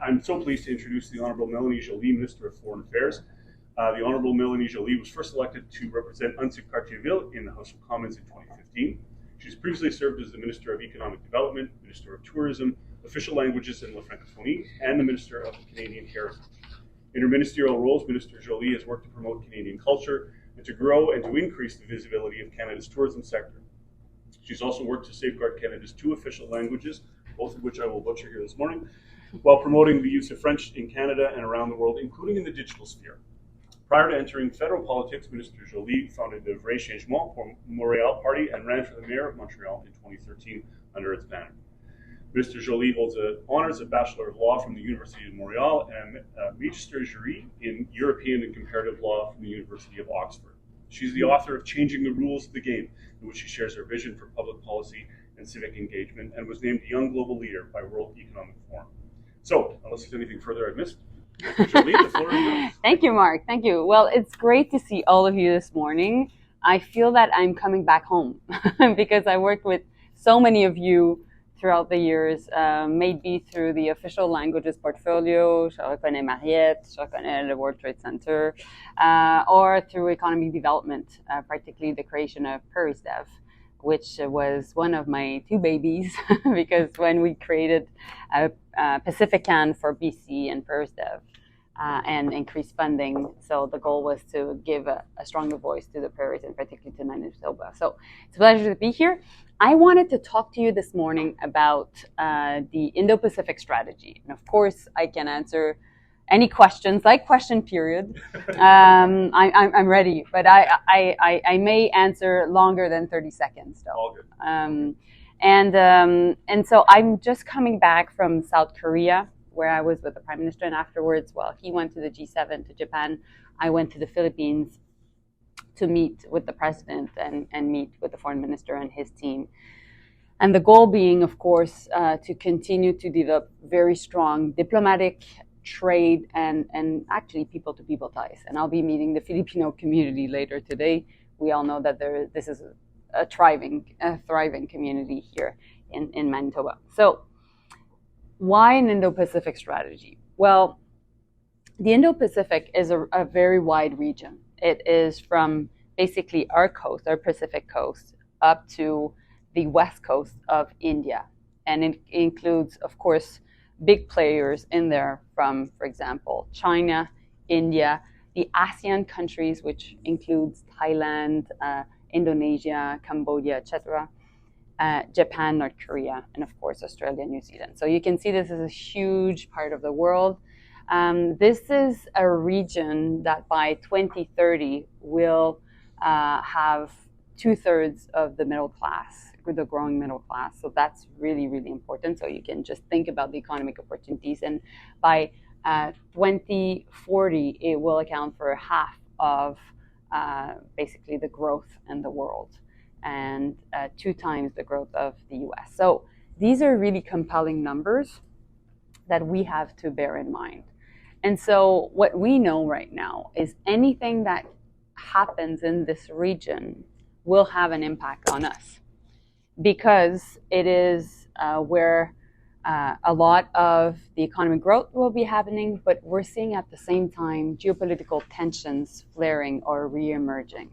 I'm so pleased to introduce the Honourable Mélanie Joly, Minister of Foreign Affairs. The Honourable Mélanie Joly was first elected to represent Annecy-Cartierville in the House of Commons in 2015. She's previously served as the Minister of Economic Development, Minister of Tourism, Official Languages and La Francophonie, and the Minister of Canadian Heritage. In her ministerial roles, Minister Joly has worked to promote Canadian culture and to grow and to increase the visibility of Canada's tourism sector. She's also worked to safeguard Canada's 2 official languages, both of which I will butcher here this morning, while promoting the use of French in Canada and around the world, including in the digital sphere. Prior to entering federal politics, Minister Joly founded the Vrai Changement for Montréal Party and ran for the mayor of Montreal in 2013 under its banner. Minister Joly holds honors of Bachelor of Law from the University of Montreal and a Magister Jury in European and Comparative Law from the University of Oxford. She's the author of Changing the Rules of the Game, in which she shares her vision for public policy and civic engagement, and was named Young Global Leader by World Economic Forum. So, unless there's anything further I've missed, Joly, the floor is yours. Thank you, Mark. Thank you. Well, it's great to see all of you this morning. I feel that I'm coming back home because I worked with so many of you throughout the years, maybe through the official languages portfolio, je reconnais Mariette, je reconnais the World Trade Center, or through economic development, particularly the creation of ParisDev, which was one of my 2 babies, because when we created Pacifican for BC and ParisDev and increased funding, so the goal was to give a stronger voice to the prairies and particularly to Manitoba. So it's a pleasure to be here. I wanted to talk to you this morning about the Indo-Pacific Strategy. And of course, I can answer any questions, like question period. I'm ready, but I may answer longer than 30 seconds, though. All good. And so I'm just coming back from South Korea, where I was with the Prime Minister, and afterwards, well, he went to the G7 to Japan. I went to the Philippines to meet with the president and meet with the foreign minister and his team. And the goal being, of course, to continue to develop very strong diplomatic, trade, and actually people-to-people ties. And I'll be meeting the Filipino community later today. We all know that this is a thriving community here in Manitoba. So why an Indo-Pacific strategy? Well, the Indo-Pacific is a very wide region. It is from basically our coast, our Pacific coast, up to the west coast of India. And it includes, of course, big players in there from, for example, China, India, the ASEAN countries, which includes Thailand, Indonesia, Cambodia, etc., Japan, North Korea, and of course, Australia, New Zealand. So you can see this is a huge part of the world. This is a region that by 2030 will have 2/3 of the middle class, the growing middle class. So that's really, really important. So you can just think about the economic opportunities. And by 2040, it will account for half of basically the growth in the world and 2 times the growth of the US. So these are really compelling numbers that we have to bear in mind. And so what we know right now is anything that happens in this region will have an impact on us, because it is where a lot of the economic growth will be happening, but we're seeing at the same time geopolitical tensions flaring or re-emerging.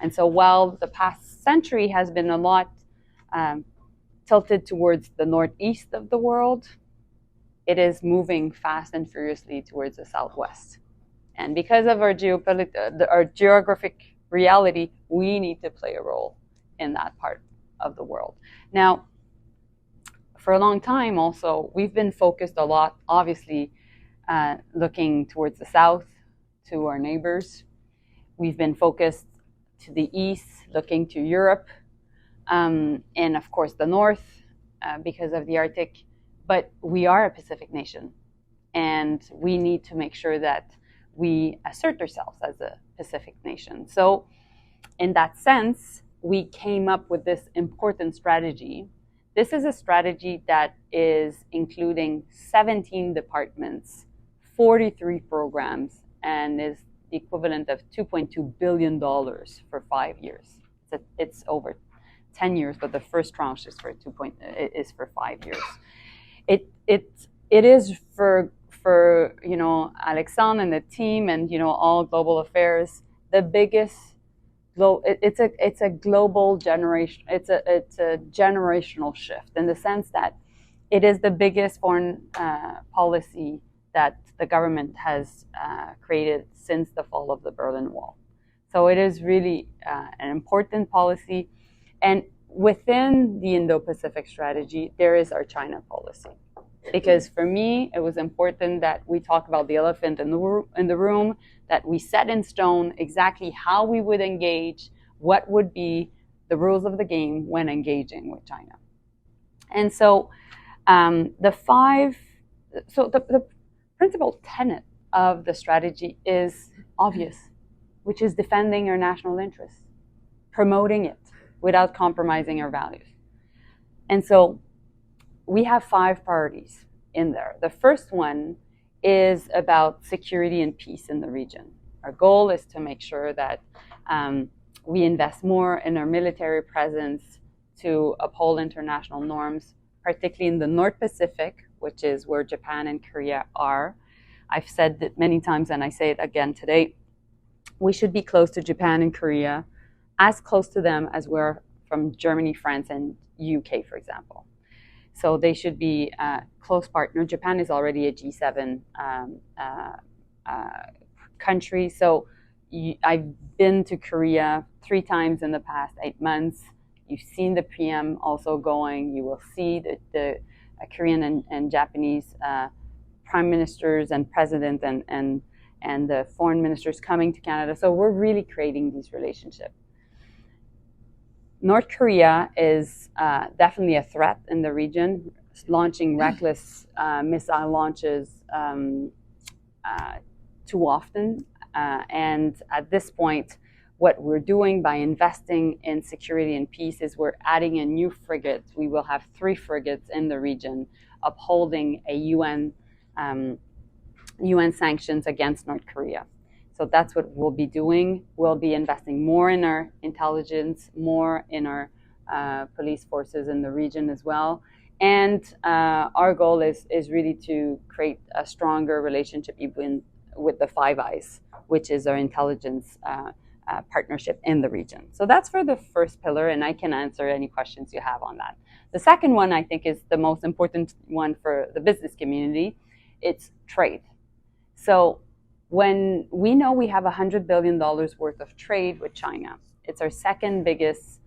And so while the past century has been a lot tilted towards the northeast of the world, it is moving fast and furiously towards the southwest. And because of our geographic reality, we need to play a role in that part of the world. Now, for a long time also, we've been focused a lot, obviously, looking towards the south, to our neighbors. We've been focused to the east, looking to Europe, and of course the north, because of the Arctic. But we are a Pacific nation, and we need to make sure that we assert ourselves as a Pacific nation. So in that sense, we came up with this important strategy. This is a strategy that is including 17 departments, 43 programs, and is the equivalent of $2.2 billion for 5 years. So it's over 10 years, but the first tranche is for 5 years. It it is for Alexandre and the team and all global affairs, the biggest it's a global generation. It's a generational shift in the sense that it is the biggest foreign policy that the government has created since the fall of the Berlin Wall. So it is really an important policy. And within the Indo-Pacific strategy, there is our China policy. Because for me, it was important that we talk about the elephant in the room, that we set in stone exactly how we would engage, what would be the rules of the game when engaging with China. And so the principal tenet of the strategy is obvious, which is defending our national interests, promoting it without compromising our values. And so we have 5 priorities in there. The first one is about security and peace in the region. Our goal is to make sure that we invest more in our military presence to uphold international norms, particularly in the North Pacific, which is where Japan and Korea are. I've said that many times, and I say it again today, we should be close to Japan and Korea, as close to them as we're from Germany, France, and UK, for example. So they should be a close partner. Japan is already a G7 country. So I've been to Korea 3 times in the past 8 months. You've seen the PM also going. You will see the Korean and Japanese prime ministers and president and the foreign ministers coming to Canada. So we're really creating these relationships. North Korea is definitely a threat in the region, launching reckless missile launches too often. And at this point, what we're doing by investing in security and peace is we're adding a new frigate. We will have 3 frigates in the region upholding a UN sanctions against North Korea. So that's what we'll be doing. We'll be investing more in our intelligence, more in our police forces in the region as well. And our goal is really to create a stronger relationship even with the Five Eyes, which is our intelligence partnership in the region. So that's for the first pillar, and I can answer any questions you have on that. The second one, I think, is the most important one for the business community. It's trade. So when we know we have $100 billion worth of trade with China, it's our second biggest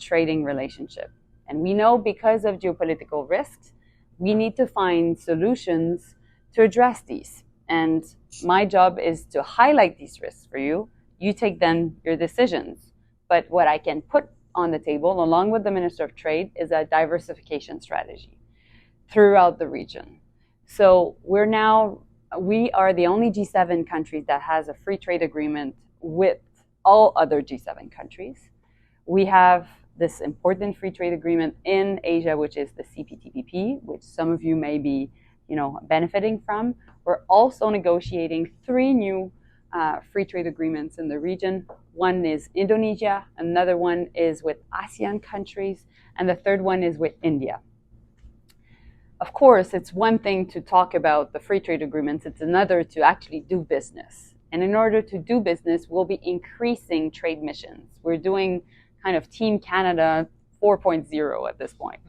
trading relationship. And we know because of geopolitical risks, we need to find solutions to address these. And my job is to highlight these risks for you. You take then your decisions. But what I can put on the table, along with the Minister of Trade, is a diversification strategy throughout the region. So we are the only G7 country that has a free trade agreement with all other G7 countries. We have this important free trade agreement in Asia, which is the CPTPP, which some of you may be benefiting from. We're also negotiating 3 new free trade agreements in the region. One is Indonesia, another one is with ASEAN countries, and the third one is with India. Of course, it's one thing to talk about the free trade agreements, it's another to actually do business. And in order to do business, we'll be increasing trade missions. We're doing kind of Team Canada 4.0 at this point.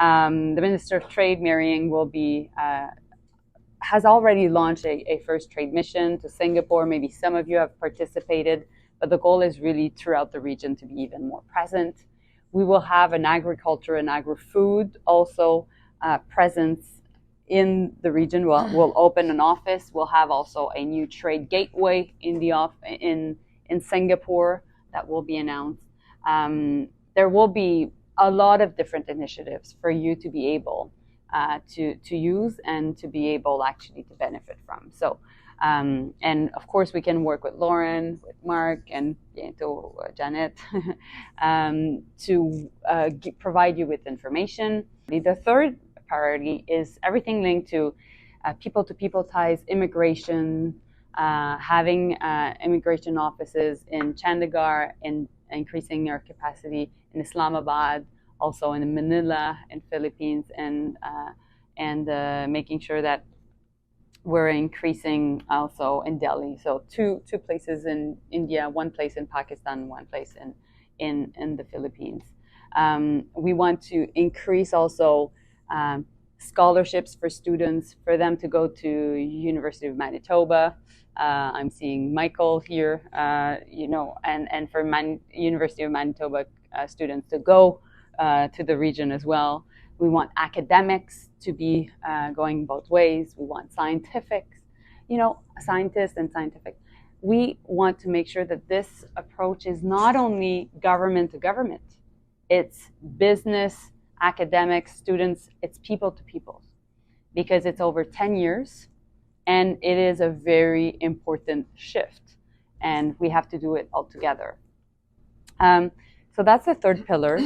The Minister of Trade, Mariang, has already launched a first trade mission to Singapore. Maybe some of you have participated, but the goal is really throughout the region to be even more present. We will have an agriculture and agri-food also presence in the region. We'll open an office. We'll have also a new trade gateway in Singapore that will be announced. There will be a lot of different initiatives for you to be able to use and to be able actually to benefit from. So, and of course, we can work with Lauren, with Mark, and Janet to provide you with information. The third priority is everything linked to people-to-people ties, immigration, having immigration offices in Chandigarh, and increasing our capacity in Islamabad, also in Manila, in Philippines, and making sure that we're increasing also in Delhi. So two places in India, one place in Pakistan, one place in the Philippines. We want to increase also scholarships for students, for them to go to University of Manitoba. I'm seeing Michael here, and for University of Manitoba students to go to the region as well. We want academics to be going both ways. We want scientists and scientific. We want to make sure that this approach is not only government to government, it's business, academics, students, it's people to people, because it's over 10 years and it is a very important shift and we have to do it all together. So that's the third pillar.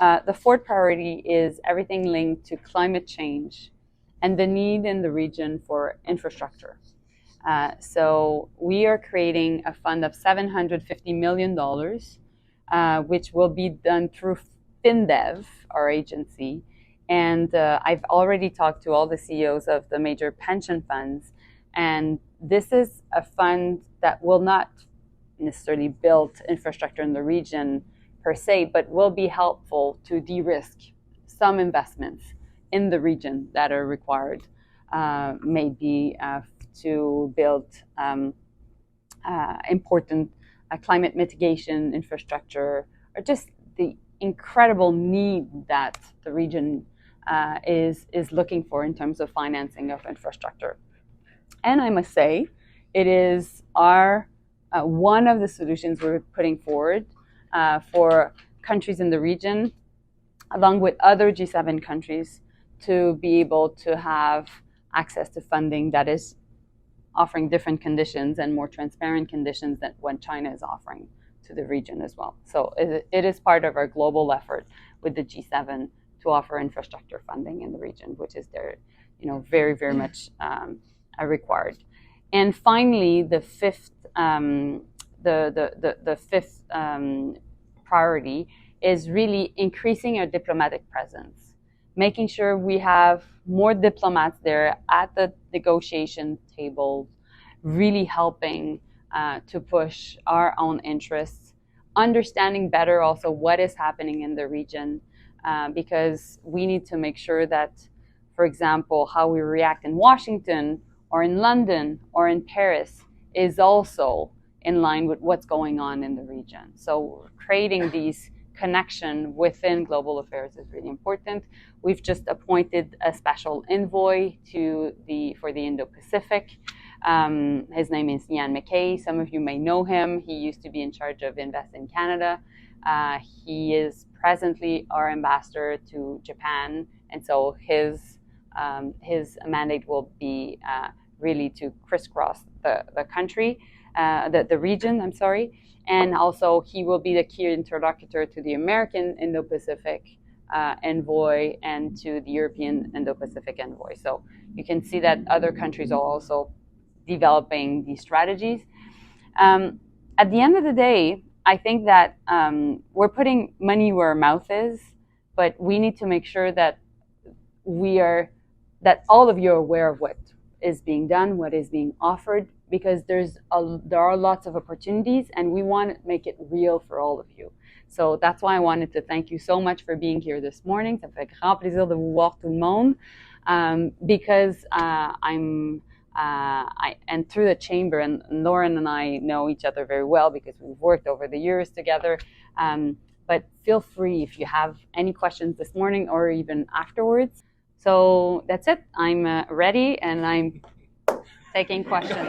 The fourth priority is everything linked to climate change and the need in the region for infrastructure. So we are creating a fund of $750 million, which will be done through FinDev, our agency. And I've already talked to all the CEOs of the major pension funds. And this is a fund that will not necessarily build infrastructure in the region per se, but will be helpful to de-risk some investments in the region that are required, maybe to build important climate mitigation infrastructure, or just the incredible need that the region is looking for in terms of financing of infrastructure. And I must say, it is our one of the solutions we're putting forward for countries in the region, along with other G7 countries, to be able to have access to funding that is offering different conditions and more transparent conditions than what China is offering to the region as well. So it is part of our global effort with the G7 to offer infrastructure funding in the region, which is there, very, very much required. And finally, the fifth priority is really increasing our diplomatic presence, making sure we have more diplomats there at the negotiation table, really helping to push our own interests, understanding better also what is happening in the region, because we need to make sure that, for example, how we react in Washington or in London or in Paris is also in line with what's going on in the region. So creating these connection within global affairs is really important. We've just appointed a special envoy for the Indo-Pacific. His name is Ian McKay. Some of you may know him. He used to be in charge of Invest in Canada. He is presently our ambassador to Japan, and so his mandate will be really to crisscross the country, the region, I'm sorry. And also he will be the key interlocutor to the American Indo-Pacific envoy and to the European Indo-Pacific envoy. So you can see that other countries are also developing these strategies. At the end of the day, I think that we're putting money where our mouth is, but we need to make sure that that all of you are aware of what is being done, what is being offered, because there are lots of opportunities, and we want to make it real for all of you. So that's why I wanted to thank you so much for being here this morning. Ça me fait grand plaisir de vous voir tout le monde, because and through the chamber, and Lauren and I know each other very well because we've worked over the years together. But feel free if you have any questions this morning or even afterwards. So that's it. I'm ready, and I'm taking questions.